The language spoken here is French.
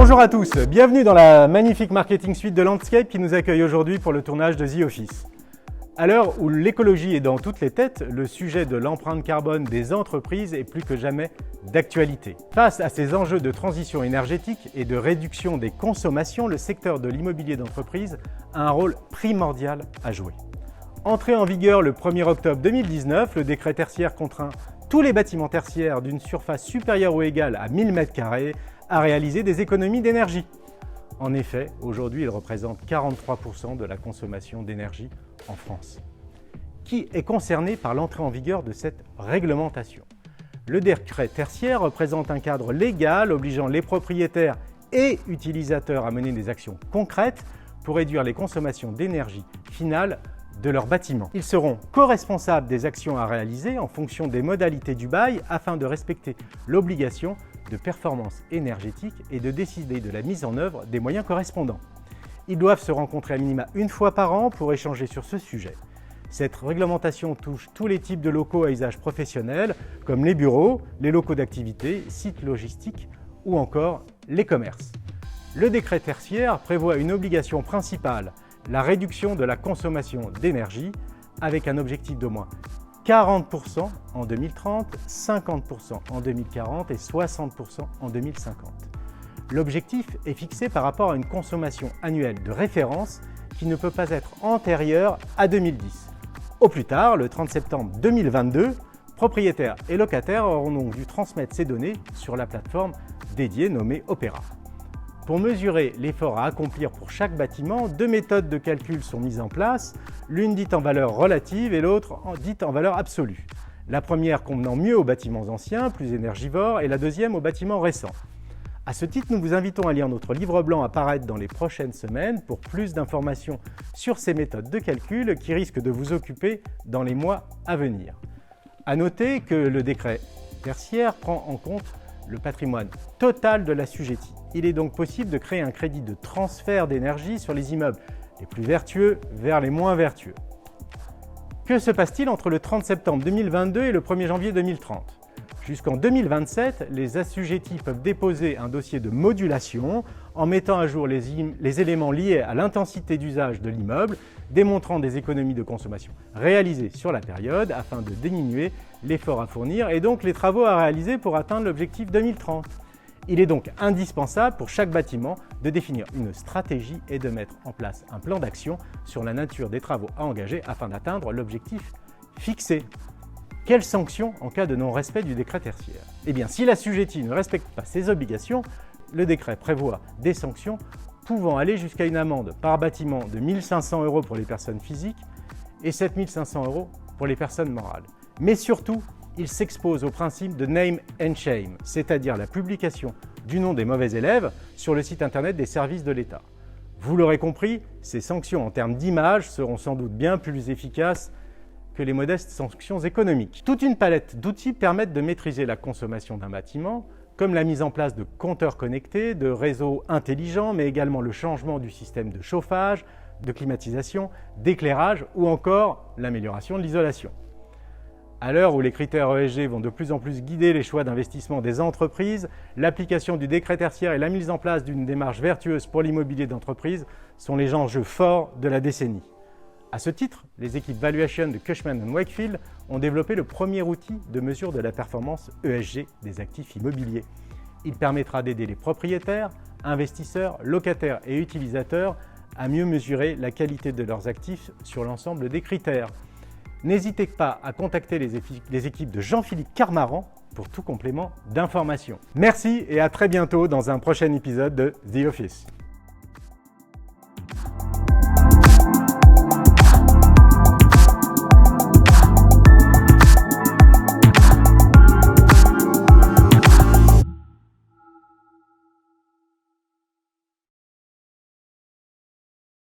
Bonjour à tous, bienvenue dans la magnifique marketing suite de Landscape qui nous accueille aujourd'hui pour le tournage de The Office. À l'heure où l'écologie est dans toutes les têtes, le sujet de l'empreinte carbone des entreprises est plus que jamais d'actualité. Face à ces enjeux de transition énergétique et de réduction des consommations, le secteur de l'immobilier d'entreprise a un rôle primordial à jouer. Entré en vigueur le 1er octobre 2019, le décret tertiaire contraint tous les bâtiments tertiaires d'une surface supérieure ou égale à 1000 m² à réaliser des économies d'énergie. En effet, aujourd'hui, il représente 43% de la consommation d'énergie en France. Qui est concerné par l'entrée en vigueur de cette réglementation? Le décret tertiaire représente un cadre légal obligeant les propriétaires et utilisateurs à mener des actions concrètes pour réduire les consommations d'énergie finale de leurs bâtiments. Ils seront co-responsables des actions à réaliser en fonction des modalités du bail afin de respecter l'obligation de performance énergétique et de décider de la mise en œuvre des moyens correspondants. Ils doivent se rencontrer à minima une fois par an pour échanger sur ce sujet. Cette réglementation touche tous les types de locaux à usage professionnel, comme les bureaux, les locaux d'activité, sites logistiques ou encore les commerces. Le décret tertiaire prévoit une obligation principale, la réduction de la consommation d'énergie, avec un objectif d'au moins 40% en 2030, 50% en 2040 et 60% en 2050. L'objectif est fixé par rapport à une consommation annuelle de référence qui ne peut pas être antérieure à 2010. Au plus tard, le 30 septembre 2022, propriétaires et locataires auront donc dû transmettre ces données sur la plateforme dédiée nommée Opera. Pour mesurer l'effort à accomplir pour chaque bâtiment, deux méthodes de calcul sont mises en place, l'une dite en valeur relative et l'autre dite en valeur absolue. La première convenant mieux aux bâtiments anciens, plus énergivores, et la deuxième aux bâtiments récents. À ce titre, nous vous invitons à lire notre livre blanc à paraître dans les prochaines semaines pour plus d'informations sur ces méthodes de calcul qui risquent de vous occuper dans les mois à venir. À noter que le décret tertiaire prend en compte le patrimoine total de l'assujetti. Il est donc possible de créer un crédit de transfert d'énergie sur les immeubles les plus vertueux vers les moins vertueux. Que se passe-t-il entre le 30 septembre 2022 et le 1er janvier 2030 ? Jusqu'en 2027, les assujettis peuvent déposer un dossier de modulation en mettant à jour les éléments liés à l'intensité d'usage de l'immeuble, démontrant des économies de consommation réalisées sur la période afin de diminuer l'effort à fournir et donc les travaux à réaliser pour atteindre l'objectif 2030. Il est donc indispensable pour chaque bâtiment de définir une stratégie et de mettre en place un plan d'action sur la nature des travaux à engager afin d'atteindre l'objectif fixé. Quelles sanctions en cas de non-respect du décret tertiaire? Eh bien, si l'assujetti ne respecte pas ses obligations, le décret prévoit des sanctions pouvant aller jusqu'à une amende par bâtiment de 1 500 € pour les personnes physiques et 7 500 € pour les personnes morales. Mais surtout, il s'expose au principe de name and shame, c'est-à-dire la publication du nom des mauvais élèves sur le site internet des services de l'État. Vous l'aurez compris, ces sanctions en termes d'image seront sans doute bien plus efficaces que les modestes sanctions économiques. Toute une palette d'outils permettent de maîtriser la consommation d'un bâtiment, comme la mise en place de compteurs connectés, de réseaux intelligents, mais également le changement du système de chauffage, de climatisation, d'éclairage ou encore l'amélioration de l'isolation. À l'heure où les critères ESG vont de plus en plus guider les choix d'investissement des entreprises, l'application du décret tertiaire et la mise en place d'une démarche vertueuse pour l'immobilier d'entreprise sont les enjeux forts de la décennie. À ce titre, les équipes Valuation de Cushman & Wakefield ont développé le premier outil de mesure de la performance ESG des actifs immobiliers. Il permettra d'aider les propriétaires, investisseurs, locataires et utilisateurs à mieux mesurer la qualité de leurs actifs sur l'ensemble des critères. N'hésitez pas à contacter les équipes de Jean-Philippe Carmaran pour tout complément d'information. Merci et à très bientôt dans un prochain épisode de The Office.